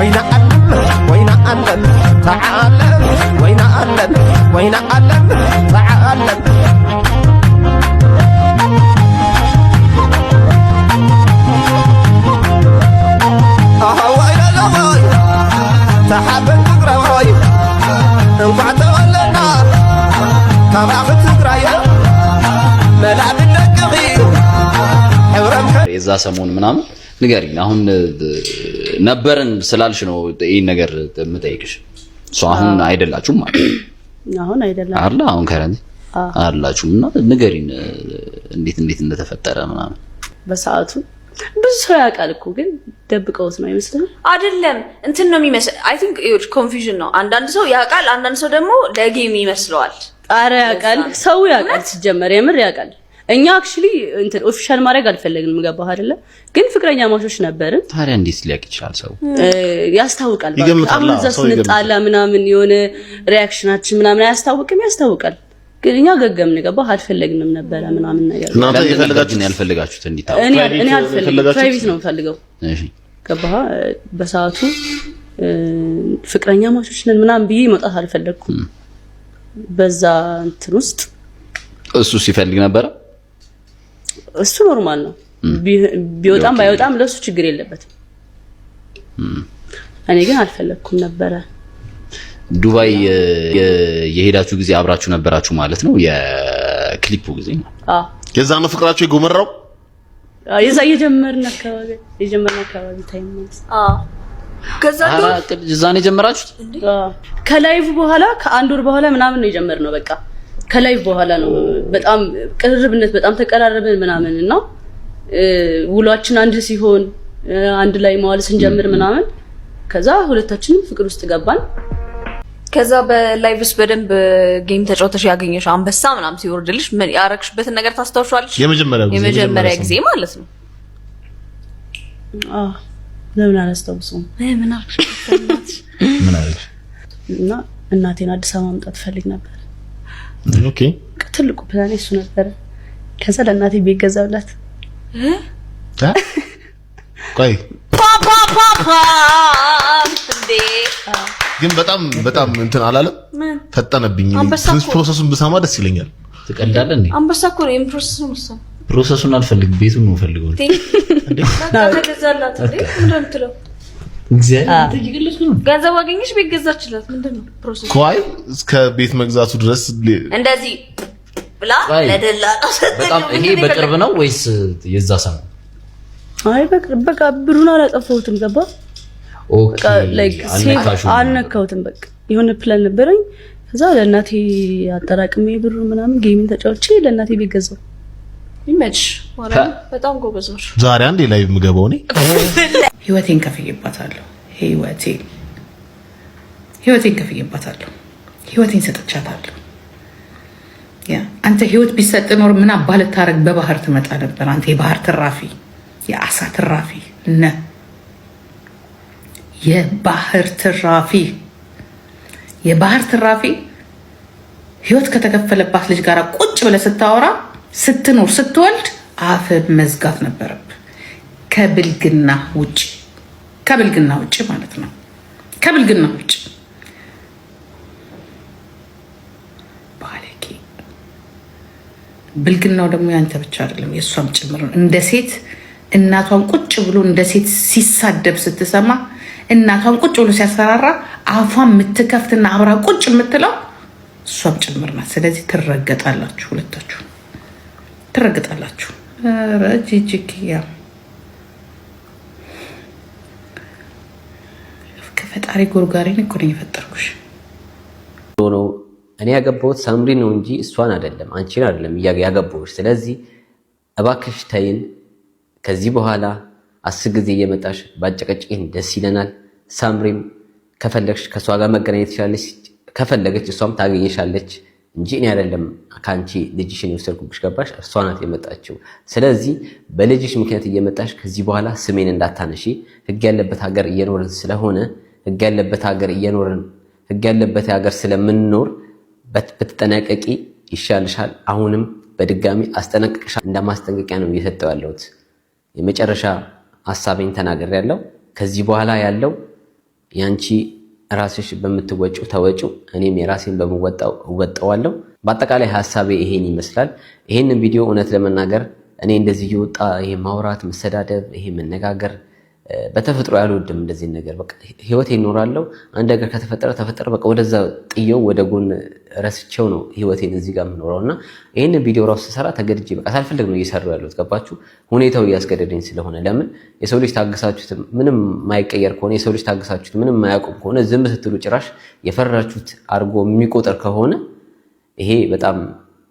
وين علم وين علم تعالم وين علم وين علم تعالم وين لوي تحب تقراي انقعد ولنا كما تقراي ملعب النقي حورم የዛ ሰሞን ምናምን ንገሪኝ። አሁን ነበርን ስላልሽ ነው ይሄን ነገር የምጠይቅሽ። አሁን አይደላችሁም ማለት አሁን አይደለም አይደል? አሁን ከረንት አላችሁና ንገሪኝ እንዴት እንደተፈጠረ ምናምን። በሰዓቱ ብዙ ሰው ያውቃል እኮ ግን ደብቀውት ነው አይመስልም? አይደለም እንትን ነው የሚመስል። አይ ቲንክ ኢትስ ኮንፊውዥን ነው። አንዳንድ ሰው ያውቃል፣ አንዳንድ ሰው ደግሞ ለጌም ይመስለዋል። ኧረ ያውቃል፣ ሰው ያውቃል፣ ሲጀመር የምር ያውቃል። እኛ አክቹሊ እንትን ኦፊሻል ማድረግ አልፈለግንም። ገባህ አይደለ? ግን ፍቅረኛ ማቾች ነበርን። ታዲያ እንዴት ሊያቅ ይችላል? ሰው ያስታውቃል። አሁን እዛ ስንጣላ ምናምን የሆነ ሪአክሽናችን ምናምን አያስታውቅም? ያስታውቃል። ግን እኛ ገገምን። ገባህ? አልፈለግንም ነበረ ምናምን ነገር። እናንተ ያልፈለጋችሁት እንዲታወቅ እኔ አልፈልግም። ፕራይቬት ነው የምፈልገው። እሺ ገባህ? በሰዓቱ ፍቅረኛ ማቾች ነን ምናምን ብዬ መውጣት አልፈለግኩም። በዛ እንትን ውስጥ እሱ ሲፈልግ ነበር። እሱ ኖርማል ነው ቢወጣም ባይወጣም ለሱ ችግር የለበትም። እኔ ግን አልፈለኩም ነበረ። ዱባይ የሄዳችሁ ጊዜ አብራችሁ ነበራችሁ ማለት ነው? የክሊፑ ጊዜ ነው። የዛ ነው ፍቅራችሁ የጎመራው? የዛ የጀመርን አካባቢ ታይም ማለት ከዛ ነው የጀመራችሁት? ከላይቭ በኋላ ከአንድ ወር በኋላ ምናምን ነው የጀመርነው። በቃ ከላይቭ በኋላ ነው በጣም ቅርርብነት በጣም ተቀራረብን ምናምን እና ውሏችን አንድ ሲሆን አንድ ላይ መዋል ስንጀምር ምናምን ከዛ ሁለታችንም ፍቅር ውስጥ ገባን። ከዛ በላይቭስ በደንብ ጌም ተጫውተሽ ያገኘሽ አንበሳ ምናምን ሲወርድልሽ ምን ያረክሽበትን ነገር ታስታውሻለሽ? የመጀመሪያ ጊዜ ማለት ነው። ለምን አላስታውሰውም? ምን አረክሽ? እና እናቴን አዲስ አበባ ማምጣት ፈልግ ነበር። ኦኬ ትልቁ ፕላን እሱ ነበር። ከዛ ለእናቴ ቤት ገዛውላት። ቆይ ፓፓ እንዴ ግን በጣም እንትን አላለም? ፈጠነብኝ። ፕሮሰሱን ብሰማ ደስ ይለኛል። ትቀልዳለህ እንዴ? አንበሳ እኮ ነው ፕሮሰሱን አልፈልግም፣ ቤቱን ነው ፈልገው እንዴ ተገዛላት እንዴ ምንድነው? ገንዘብ አገኘሽ ቤት ገዛችላት። ምንድነው ፕሮሰሱ? ቆይ እስከ ቤት መግዛቱ ድረስ እንደዚህ ብላ ለደላላ በጣም ይሄ በቅርብ ነው ወይስ የዛ ሰሞን? አይ በቃ ብሩን አላጠፋሁትም። ገባ ኦኬ ላይክ አልነካሁትም። በቃ የሆነ ፕላን ነበረኝ። ከዛ ለእናቴ አጠራቅሜ ብሩ ምናምን ጌሚን ተጫውቼ ለእናቴ ቤት ገዛው። ይመች ማለት በጣም ጎበዝ ነው። ዛሬ አንዴ ላይ የምገባው እኔ ህይወቴን ከፍዬባታለሁ። ህይወቴን ከፍዬባታለሁ። ህይወቴን ሰጥቻታለሁ። አንተ ህይወት ቢሰጥ ኖር ምን አባል ታረግ? በባህር ትመጣ ነበር። አንተ የባህር ትራፊ፣ የአሳ ትራፊ የባህር ትራፊ ህይወት ከተከፈለባት ልጅ ጋር ቁጭ ብለህ ስታወራ ስትኖር ስትወልድ አፍን መዝጋት ነበረብህ። ከብልግና ውጭ ማለት ነው። ከብልግና ውጭ ባለቂ። ብልግናው ደግሞ ያንተ ብቻ አይደለም የሷም ጭምር ነው። እንደ ሴት እናቷን ቁጭ ብሎ እንደ ሴት ሲሳደብ ስትሰማ እናቷን ቁጭ ብሎ ሲያስፈራራ አፏን የምትከፍትና አብራ ቁጭ የምትለው እሷም ጭምር ናት። ስለዚህ ትረገጣላችሁ፣ ሁለታችሁ ትረገጣላችሁ። ረጂጂኪያ ከፈጣሪ ጎርጋሪን እኮ ነው የፈጠርኩሽ። እኔ ያገባሁት ሳምሪ ነው እንጂ እሷን አይደለም፣ አንቺን አይደለም ያገባሁሽ። ስለዚህ እባክሽ ተይን። ከዚህ በኋላ 10 ጊዜ እየመጣሽ ባጨቀጭኝ ደስ ይለናል። ሳምሪም ከፈለግሽ ከሷ ጋር መገናኘት ትችላለች፣ ከፈለገች እሷም ታገኘሻለች እንጂ እኔ አይደለም ካንቺ ልጅሽን የወሰድኩብሽ። ገባሽ? እሷ ናት የመጣችው። ስለዚህ በልጅሽ ምክንያት እየመጣሽ ከዚህ በኋላ ስሜን እንዳታነሺ። ህግ ያለበት ሀገር እየኖርን ስለሆነ ህግ ያለበት ሀገር ስለምንኖር ብትጠነቀቂ ይሻልሻል። አሁንም በድጋሚ አስጠነቅቅሻል። እንደማስጠንቀቂያ ነው እየሰጠው ያለሁት። የመጨረሻ ሐሳቤን ተናግሬያለሁ። ከዚህ በኋላ ያለው ያንቺ ራስሽ በምትወጪው ተወጪው እኔም የራሴን በመወጣው እወጣዋለሁ። በአጠቃላይ ሐሳቤ ይሄን ይመስላል። ይሄንን ቪዲዮ እውነት ለመናገር እኔ እንደዚህ ይወጣ ይሄ ማውራት መሰዳደብ ይሄ መነጋገር በተፈጥሮ ያልወድም እንደዚህ ነገር በቃ ህይወት ይኖራለሁ አንድ ነገር ተፈጠረ በቃ ወደዛ ጥየው ወደ ጎን ረስቼው ነው ህይወቴን እዚህ ጋር የምኖረውና ይሄንን ቪዲዮ ራሱ ሰራ ተገድጄ በቃ ሳልፈልግ ነው እየሰራው ያለሁት ገባችሁ ሁኔታው እያስገደደኝ ስለሆነ ለምን የሰው ልጅ ታግሳችሁት ምንም ማይቀየር ከሆነ የሰው ልጅ ታግሳችሁት ምንም ማያቆም ከሆነ ዝም ስትሉ ጭራሽ የፈራችሁት አርጎ የሚቆጠር ከሆነ ይሄ በጣም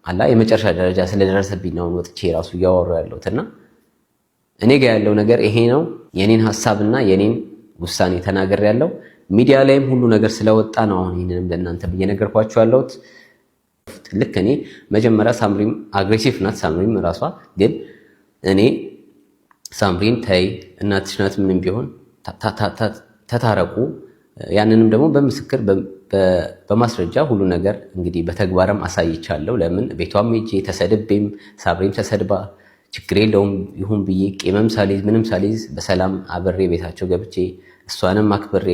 አላ የመጨረሻ ደረጃ ስለደረሰብኝ ነው ወጥቼ ራሱ እያወራው ያለሁትና እኔ ጋር ያለው ነገር ይሄ ነው የኔን ሐሳብና የኔን ውሳኔ ተናገር ያለው ሚዲያ ላይም ሁሉ ነገር ስለወጣ ነው አሁን ይሄንንም ለእናንተ በየነገርኳችሁ ያለሁት ልክ እኔ መጀመሪያ ሳምሪም አግሬሲቭ ናት ሳምሪም ራሷ ግን እኔ ሳምሪን ታይ እናትሽ ናት ምንም ቢሆን ተታረቁ ያንንም ደግሞ በምስክር በማስረጃ ሁሉ ነገር እንግዲህ በተግባርም አሳይቻለሁ ለምን ቤቷም ሄጄ ተሰድቤም ሳምሪም ተሰድባ ችግር የለውም ይሁን ብዬ ቄመም ሳሊዝ ምንም ሳሊዝ በሰላም አብሬ ቤታቸው ገብቼ እሷንም አክብሬ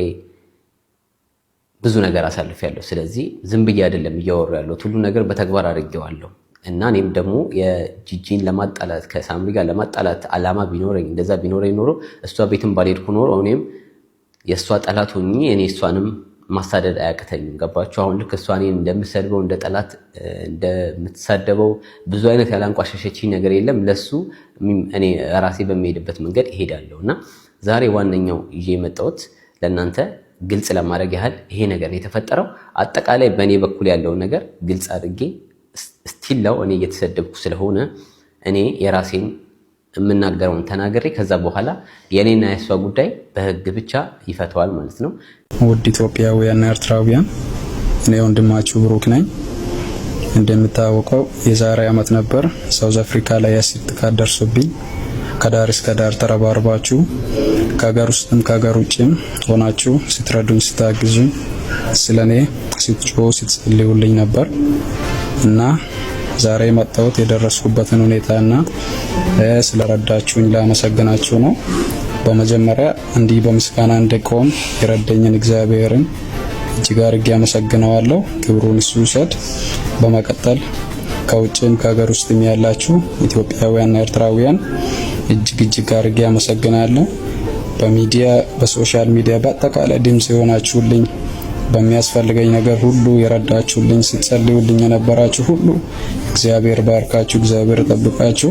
ብዙ ነገር አሳልፌያለሁ ስለዚህ ዝም ብዬ አይደለም እያወራሁ ያለሁት ሁሉ ነገር በተግባር አድርጌዋለሁ እና እኔም ደግሞ የጂጂን ለማጣላት ከሳምሪ ጋር ለማጣላት አላማ ቢኖረኝ እንደዛ ቢኖረኝ ኖሮ እሷ ቤትም ባልሄድኩ ኖሮ እኔም የእሷ ጠላት ሆኜ እኔ እሷንም ማሳደድ አያቅተኝም ገባችሁ አሁን ልክ እሷ እኔን እንደምሰድበው እንደ ጠላት እንደምትሳደበው ብዙ አይነት ያላንቋሸሸችኝ ነገር የለም ለሱ እኔ ራሴ በሚሄድበት መንገድ እሄዳለሁና ዛሬ ዋነኛው ይዤ የመጣሁት ለእናንተ ግልጽ ለማድረግ ያህል ይሄ ነገር የተፈጠረው አጠቃላይ በእኔ በኩል ያለው ነገር ግልጽ አድርጌ ስቲላው እኔ እየተሰደብኩ ስለሆነ እኔ የራሴን የምናገረውን ተናግሬ ከዛ በኋላ የኔና የሷ ጉዳይ በህግ ብቻ ይፈታዋል ማለት ነው። ውድ ኢትዮጵያውያንና ኤርትራውያን እኔ ወንድማችሁ ብሩክ ነኝ። እንደምታወቀው የዛሬ ዓመት ነበር ሳውዝ አፍሪካ ላይ አሲድ ጥቃት ደርሶብኝ ከዳር እስከ ዳር ተረባርባችሁ ከሀገር ውስጥም ከሀገር ውጭም ሆናችሁ ስትረዱኝ ስታግዙኝ ስለኔ ስትጮሁ ስትጸልዩልኝ ነበር እና ዛሬ መጣሁት የደረስኩበትን ሁኔታና ስለረዳችሁኝ ላመሰግናችሁ ነው። በመጀመሪያ እንዲህ በምስጋና እንድቆም የረዳኝን እግዚአብሔርን እጅግ አድርጌ አመሰግነዋለሁ። ክብሩን እሱ ይውሰድ። በመቀጠል ከውጭም ከሀገር ውስጥም ያላችሁ ኢትዮጵያውያንና ኤርትራውያን እጅግ አድርጌ አመሰግናለሁ። በሚዲያ በሶሻል ሚዲያ በአጠቃላይ ድምጽ የሆናችሁልኝ በሚያስፈልገኝ ነገር ሁሉ የረዳችሁልኝ ስትጸልዩልኝ የነበራችሁ ሁሉ እግዚአብሔር ባርካችሁ እግዚአብሔር ጠብቃችሁ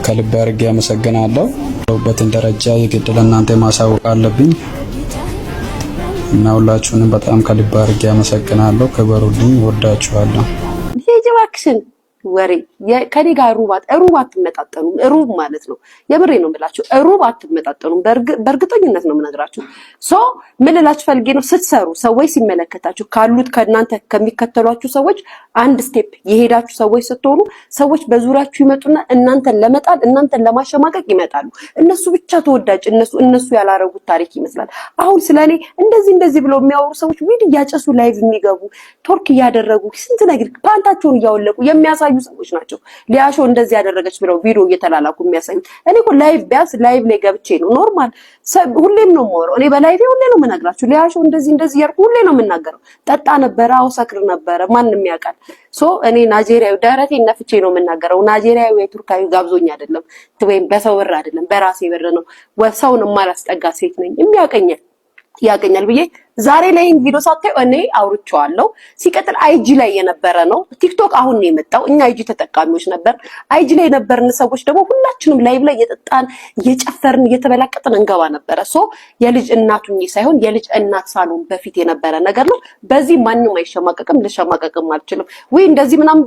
ከልብ አድርጌ አመሰግናለሁ። በትን ደረጃ የግድ ለእናንተ ማሳወቅ አለብኝ እና ሁላችሁንም በጣም ከልብ አድርጌ አመሰግናለሁ። ክበሩልኝ። ወዳችኋለሁ። የጀዋክሽን ወሬ ከኔ ጋር ሩብ አትመጣጠኑም። ሩብ ማለት ነው የምሬ ነው የምላችሁ ሩብ አትመጣጠኑም። በእርግጠኝነት ነው የምነግራችሁ። ምን ልላችሁ ፈልጌ ነው ስትሰሩ ሰዎች ሲመለከታችሁ ካሉት ከናንተ ከሚከተሏችሁ ሰዎች አንድ ስቴፕ የሄዳችሁ ሰዎች ስትሆኑ ሰዎች በዙሪያችሁ ይመጡና እናንተን ለመጣል እናንተን ለማሸማቀቅ ይመጣሉ። እነሱ ብቻ ተወዳጅ እነሱ ያላረጉት ታሪክ ይመስላል። አሁን ስለኔ እንደዚህ ብለው የሚያወሩ ሰዎች ቪዲዮ እያጨሱ ላይቭ የሚገቡ ቶርክ እያደረጉ ስንት ነገር ፓንታቸውን እያወለቁ የሚያሳዩ ሰዎች ናቸው። ሊያሾ እንደዚህ ያደረገች ብለው ቪዲዮ እየተላላኩ የሚያሳዩ እኔ እኮ ላይቭ ቢያንስ ላይቭ ላይ ገብቼ ነው ኖርማል ሁሌም ነው የማወራው። እኔ በላይቭ ሁሌ ነው የምነግራችሁ ሊያሾ እንደዚህ ያርኩ ሁሌ ነው የምናገረው። ጠጣ ነበር አው ሰክር ነበር ማንንም ያውቃል። እኔ ናይጄሪያዊ ደረቴን ነፍቼ ነው የምናገረው። ናይጄሪያዊ ወይ ቱርካዊ ጋብዞኝ አይደለም ወይም በሰው ብር አይደለም በራሴ ብር ነው። ሰውን ማላስጠጋ ሴት ነኝ። ያገኛል ብዬ ዛሬ ላይ ቪዲዮ ሳታዩ እኔ አውርቼዋለሁ። ሲቀጥል አይጂ ላይ የነበረ ነው። ቲክቶክ አሁን ነው የመጣው። እኛ አይጂ ተጠቃሚዎች ነበር። አይጂ ላይ የነበርን ሰዎች ደግሞ ሁላችንም ላይቭ ላይ እየጠጣን እየጨፈርን እየተበላቀጥን እንገባ ነበረ። የልጅ እናቱኝ ሳይሆን የልጅ እናት ሳሎን በፊት የነበረ ነገር ነው። በዚህ ማንንም አይሸማቀቅም። ልሸማቀቅም አልችልም ወይ እንደዚህ ምናምን